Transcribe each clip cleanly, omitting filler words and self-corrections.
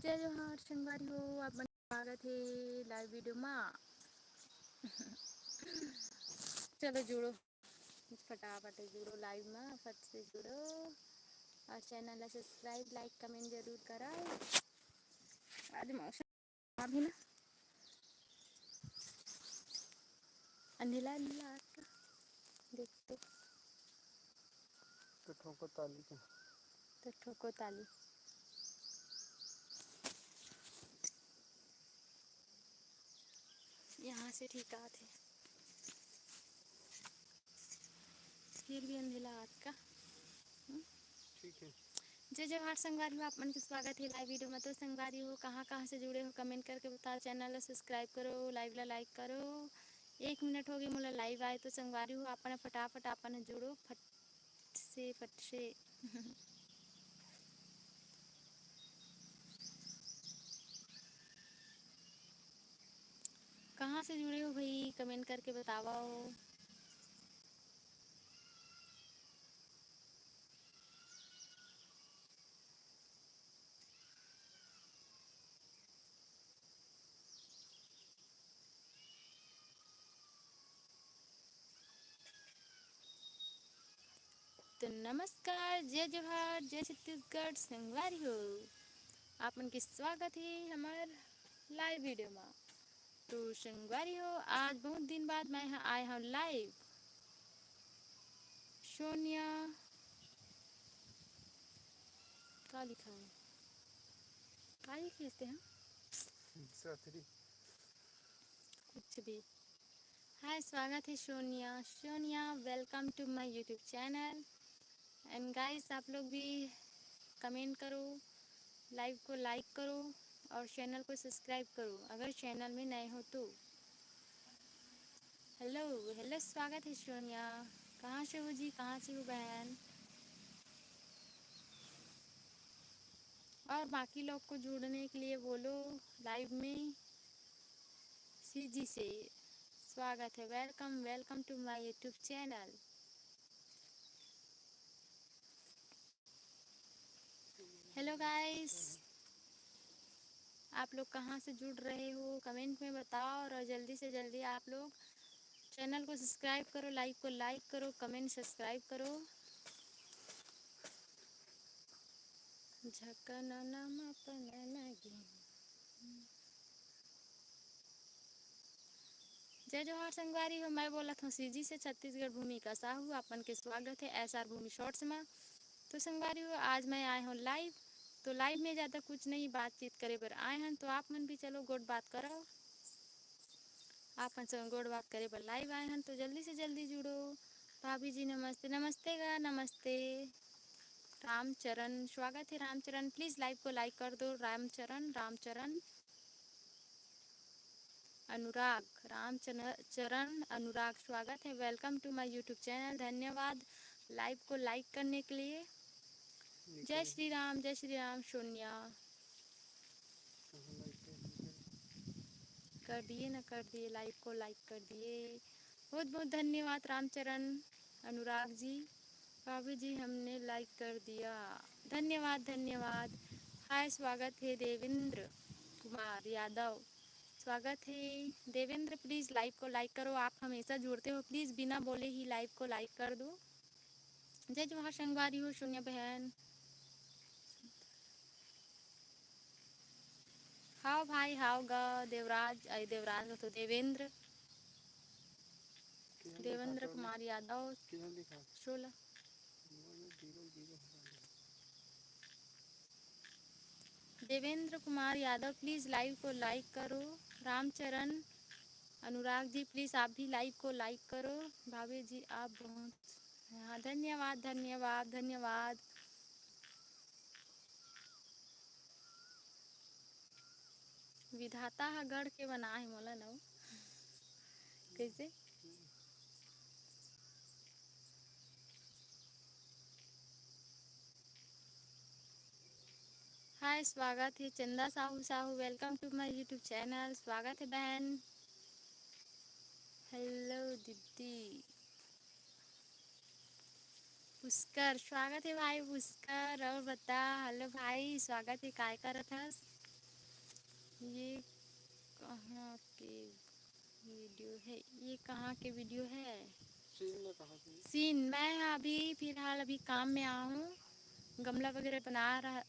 जय जोहार संगवारी हो आप मन स्वागत है लाइव वीडियो में। चलो जुड़ो फटाफट जुड़ो लाइव में, फट से जुड़ो और चैनल ला सब्सक्राइब लाइक कमेंट जरूर कराओ। आज मौसम अभी ना अंधेला अंधेला का देख तो ठोको ताली के तो ठोको ताली। यहाँ से ठीक आते फिर भी अंधेला आज का। ठीक है। जय जोहार संगवारी हो आप मन के स्वागत है लाइव वीडियो में। तो संगवारी हो कहाँ कहाँ से जुड़े हो कमेंट करके बताओ। चैनल ला सब्सक्राइब करो, लाइव ला लाइक करो। 1 मिनट हो गई मोला लाइव आए तो संगवारी हो आपने फटाफट आपने जुड़ो फट से कहाँ से जुड़े हो भाई कमेंट करके बताओ। तो नमस्कार, जय जोहार, जय छत्तीसगढ़ संगवारी हो आप मन के स्वागत है हमार लाइव वीडियो में। तो संगवारी हो आज बहुत दिन बाद मैं आए हूँ लाइव। सोनिया क्या लिखा है, क्या लिखते हैं कुछ भी। हाय स्वागत है Sonia. Sonia welcome to my YouTube channel. And guys आप लोग भी कमेंट करो, लाइव को लाइक करो और चैनल को सब्सक्राइब करो अगर चैनल में नए हो तो। हेलो हेलो स्वागत है सोनिया। कहाँ से हो जी, कहाँ से हो बहन। और बाकी लोग को जुड़ने के लिए बोलो लाइव में। सीजी से स्वागत है, welcome welcome to my YouTube channel. Hello guys, आप लोग कहाँ से जुड़ रहे हो कमेंट में बताओ और जल्दी से जल्दी आप लोग चैनल को सब्सक्राइब करो, लाइव को लाइक करो, कमेंट सब्सक्राइब करो। जय जोहार संगवारी हो, मैं बोला था सीजी से छत्तीसगढ़ भूमि का साहू आपन के स्वागत है एसआर भूमि शॉर्ट्स में। तो संगवारी हो आज मैं आए हूँ लाइव। तो लाइव में ज़्यादा कुछ नहीं बातचीत करे पर आए हैं तो आप मन भी चलो गोड बात करो। आप मन से गोड बात करे पर लाइव आए हैं तो जल्दी से जल्दी जुड़ो। भाभी जी नमस्ते, नमस्ते गा नमस्ते। रामचरण स्वागत है रामचरण, प्लीज़ लाइव को लाइक कर दो। रामचरण अनुराग, रामचरण अनुराग स्वागत है, welcome to my YouTube channel. धन्यवाद लाइव को लाइक करने के लिए। जय श्री राम सोनिया। कर दिए ना, कर दिए, लाइव को लाइक कर दिए। बहुत बहुत धन्यवाद रामचरण अनुराग जी। भाभी जी हमने लाइक कर दिया, धन्यवाद धन्यवाद। हाय स्वागत है देवेंद्र कुमार यादव, स्वागत है देवेंद्र। प्लीज़ लाइव को लाइक करो, आप हमेशा जुड़ते हो, प्लीज़ बिना बोले ही लाइव को लाइक कर दो। जय जोहार संगवारी हो सोनिया बहन। हाओ भाई हाओ गा देवराज, देवराज तो देवेंद्र देवेंद्र कुमार यादव 16। देवेंद्र कुमार यादव प्लीज़ लाइव को लाइक करो। रामचरण अनुराग जी प्लीज़ आप भी लाइव को लाइक करो। भाभी जी आप बहुत, हाँ धन्यवाद धन्यवाद धन्यवाद। विधाता हा गढ़ के बना है मोला नौ कैसे। हाय स्वागत है Chanda Sahu, welcome to my YouTube channel. स्वागत है बहन। हेलो दीदी। पुष्कर स्वागत है भाई पुष्कर, और बता। हेलो भाई स्वागत है, काय करत हस। ये कहाँ के वीडियो है? ये कहाँ के वीडियो है? सीन में कहा थी? सीन मैं अभी फिलहाल अभी काम में आ हूँ, गमला वगैरह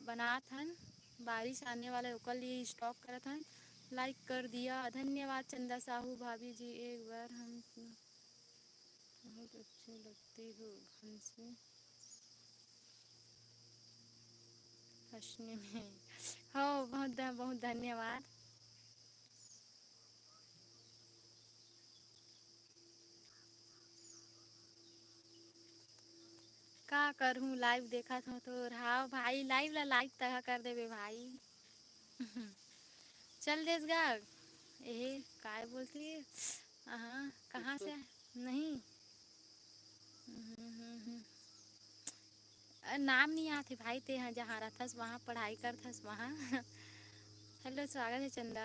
बना था, बारिश आने वाला है ओकर लिए स्टॉक करा था। लाइक कर दिया, धन्यवाद चंदा साहू भाभी जी। एक बार हम बहुत अच्छे लगती हो हमसे हंसने में। हो बहुत बहुत धन्यवाद। का करूँ, लाइव देखा था तो हाँ भाई, लाइव ला लाइक तह कर देवे भाई। चल देस गा। ए काय बोलती है? हाँ कहाँ से? नहीं नाम नहीं आते भाई, ते यहाँ जहाँ रहथस वहाँ पढ़ाई करथस वहाँ। हेलो स्वागत है चंदा।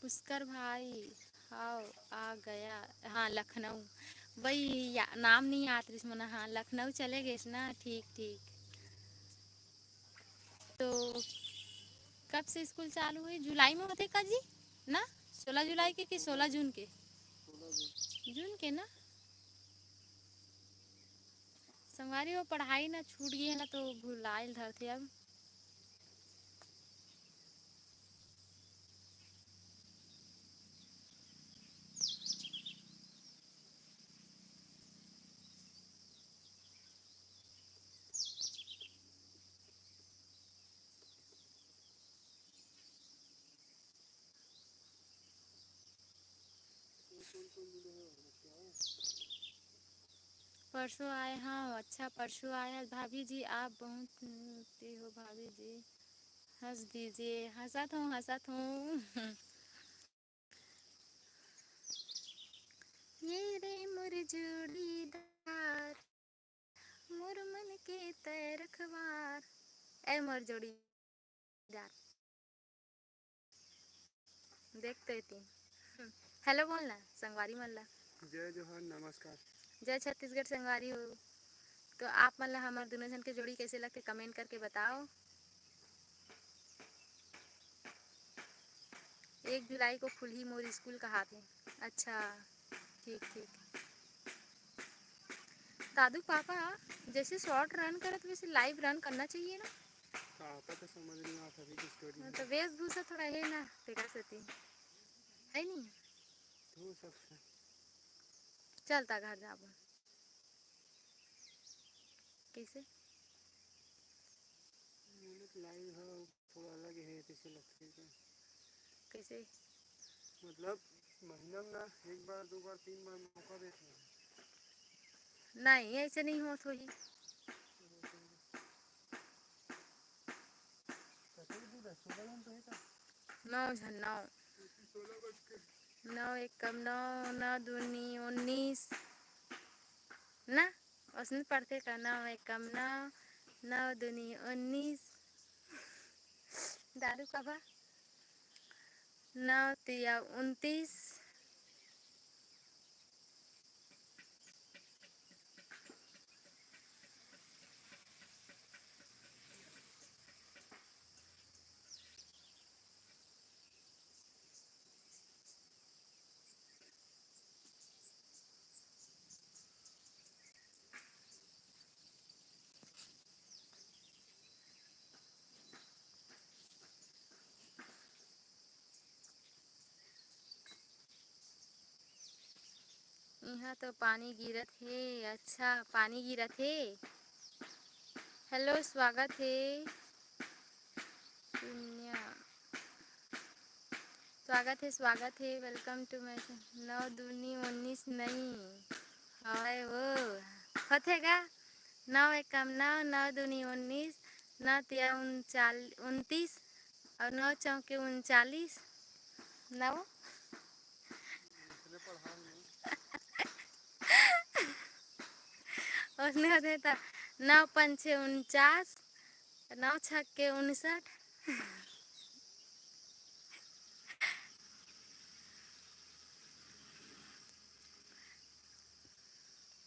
पुष्कर भाई हाँ आ गया। हाँ लखनऊ, वही नाम नहीं आता इसमें। हाँ लखनऊ चले गए ना, ठीक ठीक। तो कब से स्कूल चालू हुई? जुलाई में होते का जी ना? 16 जुलाई के कि 16 जून के? 16 जून के ना। संगवारी वो पढ़ाई ना छूट गई है ना, तो भुलाइल धरते अब। परसों आए। हाँ अच्छा परसों आया। भाभी जी आप बहुत होती हो भाभी जी, हंस दीजिए। हंसत हूँ हंसत हूँ। ये रे मोर जोड़ीदार, मोर मन के तरखवार। ए मोर जोड़ीदार देखते थी। हेलो बोलना संगवारी मल्ला। जय जोहार, नमस्कार। जय छत्तीसगढ़ संगवारी हो। तो आप मतलब हमारे दोनों जन के जोड़ी कैसे लगते कमेंट करके बताओ। 1 जुलाई को खुली मोर स्कूल कहाँ थे? अच्छा ठीक ठीक। दादू पापा जैसे शॉर्ट रन करत वैसे लाइव रन करना चाहिए ना। आता तो समझ नहीं आता अभी की स्टोरी हाँ, है। तो वेशभूषा थोड़ा है ना तेरा सती है नहीं। हो सकता है। चलता घर जाबो कैसे? लाइव है थोड़ा अलग है जैसे लगता है। कैसे? मतलब महीना में ना एक बार 2 बार 3 बार मौका देते हैं। नहीं ऐसे नहीं होत होही। नौ झन नौ, 16 बज के। नौ एकम नौ, नौ दूनी 19 ना। उसने पढ़ते का 9 एकम 9, 9 दूनी 19। दादू कबा 9 तिया 29। यहाँ तो पानी गिरत है। अच्छा पानी गिरत है। हेलो स्वागत है दुनिया, स्वागत है वेलकम टू माय। 9 दूनी 19 नहीं हाय वो होतेगा। 9 एकम 9, 9 दूनी 19, 9 तिया 29 और 9 चौके 39। 9 दूसरे पढ़ा में उसने होते था 9 पंचे 49, 9 छक्के 59।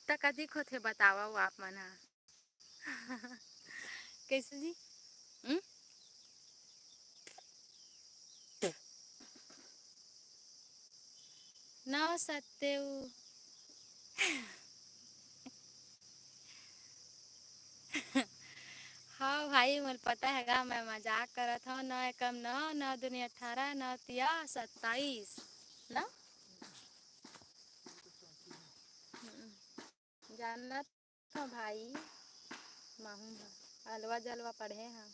तक अधिक होते बतावा आप मना। कैसे जी? हम्म? नौ सत्तेव। हाँ भाई मुझे पता हैगा, मैं मजाक करत हूँ। नौ एकम नौ, नौ दूनी 18, नौ तिया 27 ना। जानत हो भाई, माहू अलवा जलवा पढ़े हैं।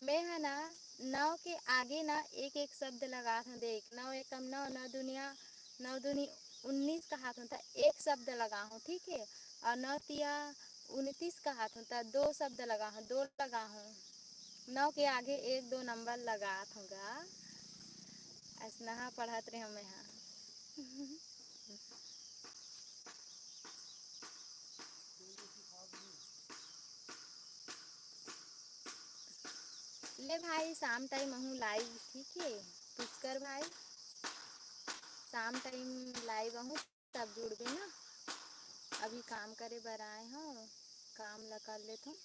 मैं है ना, नौ के आगे ना एक एक शब्द लगा था। देख, नौ एकम नौ, नौ दुनिया, नौ दूनी 19 का हाथ होता, एक शब्द लगा हूँ, ठीक है। और नौ तिया 29 का हाथ होता, दो शब्द लगा हूँ, दो लगा हूँ। नौ के आगे एक दो नंबर लगा दूंगा। ऐसा पढ़त रहे हमें यहाँ। ले भाई शाम टाइम हूँ लाइव, ठीक है। पुष्कर भाई शाम टाइम लाइव हूँ, तब जुड़बे ना। अभी काम करे बर आए हो, काम ला कर लेते हूँ।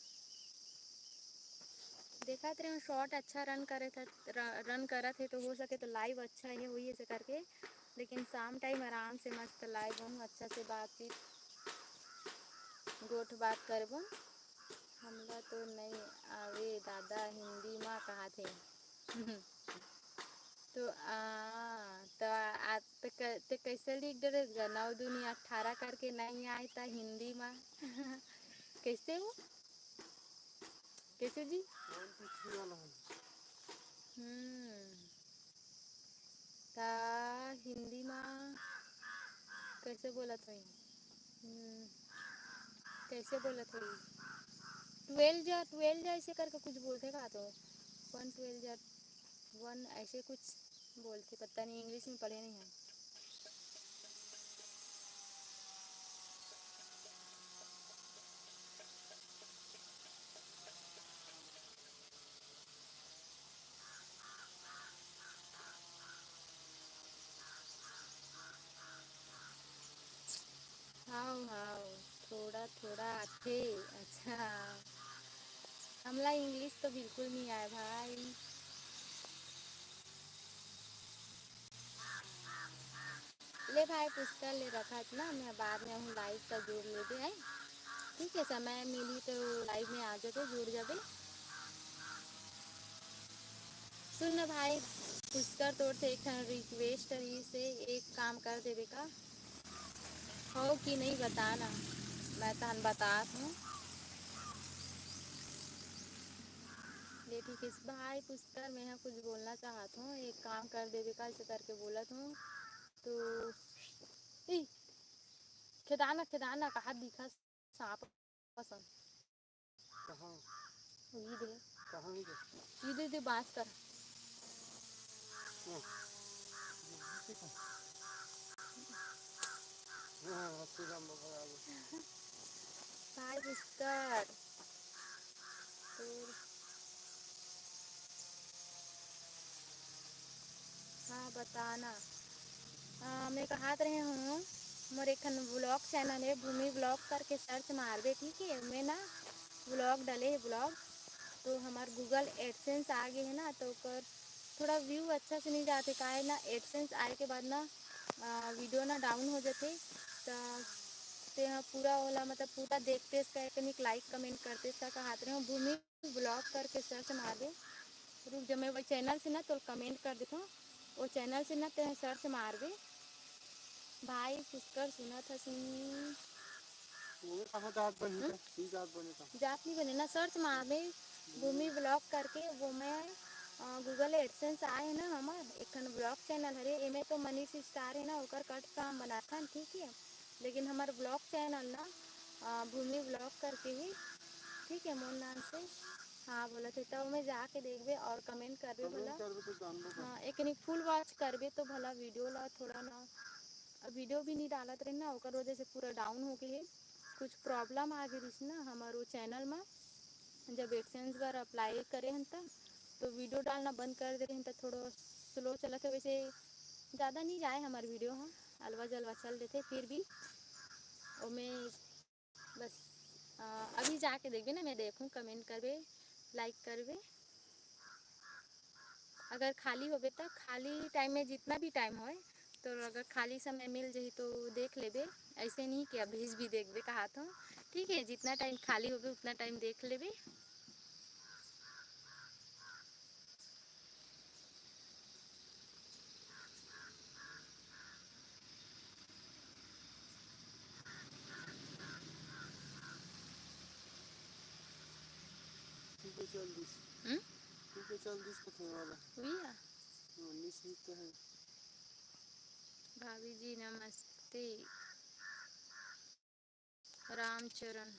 देखा थे शॉर्ट अच्छा रन करा थे, तो हो सके तो लाइव अच्छा ही हुई ऐसे करके। लेकिन शाम टाइम आराम से मस्त लाइव हूँ, अच्छा से बातचीत गोठ बात करबो। हमला तो नहीं आवे दादा, हिंदी माँ कहा थे। तो ते कैसे लिख डरेगा, 9 दूनी 18 करके नहीं आए था हिंदी में। कैसे हो, कैसे जी? 1 2 3 वाला है। ता हिंदी में कैसे बोला था? कैसे बोला था? 12 जा ऐसे करके कुछ बोलते का तो 1 12 जा 1 ऐसे कुछ बोलते, पता नहीं, इंग्लिश में पढ़े नहीं है। हाँ हाँ, थोड़ा थोड़ा आते। अच्छा, हमला इंग्लिश तो बिल्कुल नहीं आया भाई। ले भाई पुष्कर ले रखा था ना, मैं बाद में हूँ लाइव का जोड़ ले दे है, ठीक है। समय मिली तो लाइव में आ जाते, जुड़ जाते। सुन ना भाई पुष्कर, तोर से एक रिक्वेस्ट रही से एक काम कर देवे का हो कि नहीं बताना, मैं तहन बतात हूँ। ले ठीक है भाई पुष्कर, मैं यहाँ कुछ बोलना चाहत हूँ, एक काम कर देवे का ऐसे करके बोलत हूँ। तो ई, खेदाना खेदाना कहा दिखा सांप पसंद कहाँ ये दे, कहाँ है ये दे बात कर। अच्छी काम बता। भाई पुष्कर तो हाँ बताना। मैं कहा रहे हूँ, मोर एक ब्लॉग चैनल है, भूमि ब्लॉग करके सर्च मारबे, ठीक है। मैं ना ब्लॉग डाले है ब्लॉग, तो हमार गूगल एडसेंस आ गए है ना, तो कर थोड़ा व्यू अच्छा से नहीं जाते का है ना। एडसेंस आए के बाद ना वीडियो ना डाउन हो जाते। तो ते हाँ पूरा वाला मतलब पूरा देखते इसका एक लाइक कमेंट करते इसका कहते रहे भूमि ब्लॉग करके सर्च मार दे। रुक जब मैं वो चैनल से ना तो कमेंट कर देता हूँ, वो चैनल से ना ते सर्च मार दे भाई। पुष्कर सुना था वो कहाँ जात बनी था, की जात बने था। जात नहीं बने ना, सर्च मार दे भूमि ब्लॉग करके। वो मैं गूगल एडसेंस आए है ना हमार एक ब्लॉग चैनल हरे, एमे तो मनीष स्टार है ना ओकर कट काम बनाता है, ठीक है। लेकिन हमार ब्लॉग चैनल ना भूमि ब्लॉग करके ही, ठीक है, मोर नाम से। हाँ बोला थे तो मैं जाके देखबे और कमेंट करबे भला। तो जान लो हाँ एक नहीं फुल वॉच करबे तो भला वीडियो ला थोड़ा ना, वीडियो भी नहीं डालत रहे ना, ओकर वजह से पूरा डाउन हो गए है। कुछ प्रॉब्लम आ गई ना हमारे वो चैनल में, जब एक्सचेंज पर अप्लाई करे हैं तब तो वीडियो डालना बंद कर दे रहे हैं, तो थोड़ा स्लो चला था। वैसे ज़्यादा नहीं जाए हमारे वीडियो, हाँ अलवा जलवा चल देते फिर भी और मैं बस अभी जाके देखबे ना, मैं देखूँ, कमेंट करबे, लाइक करबे। अगर खाली होबे तो खाली टाइम में जितना भी टाइम होए तो अगर खाली समय मिल जाही तो देख लेबे। ऐसे नहीं कि अभी भी देखबे कहा तो ठीक है, जितना टाइम खाली होबे उतना टाइम देख लेबे। ठीक है चल दिस। ठीक है चल दिस कथे वाला। भैया मिस ही तो है। भाभी जी नमस्ते। रामचरण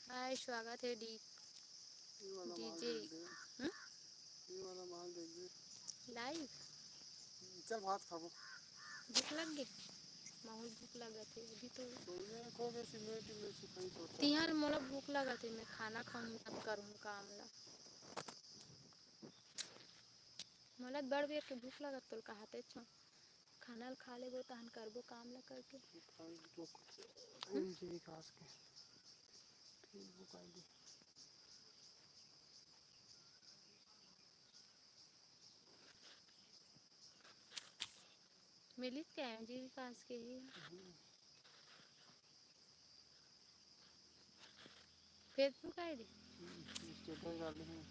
हाय, स्वागत है डी ये वाला माल डीजे देख दे। ये वाला माल देख दे। लाइव। चल भात खाबो। भूख लग गई, बहुत भूख लगा थे अभी तो। मैं को में सीमेंट में सुखाई तो तिहार मोला भूख लगा थे, मैं खाना खाऊं तब करूँ काम ला। मोला बड़ बेर के भूख लगा तो कहते छो खाना खा लेबो तहन करबो काम ला करके। खाई तो इनकी विकास के ठीक बुकाई दे। मिली क्या है जी विकास के ही फेसबुक आईडी। स्टेटस डाले हैं।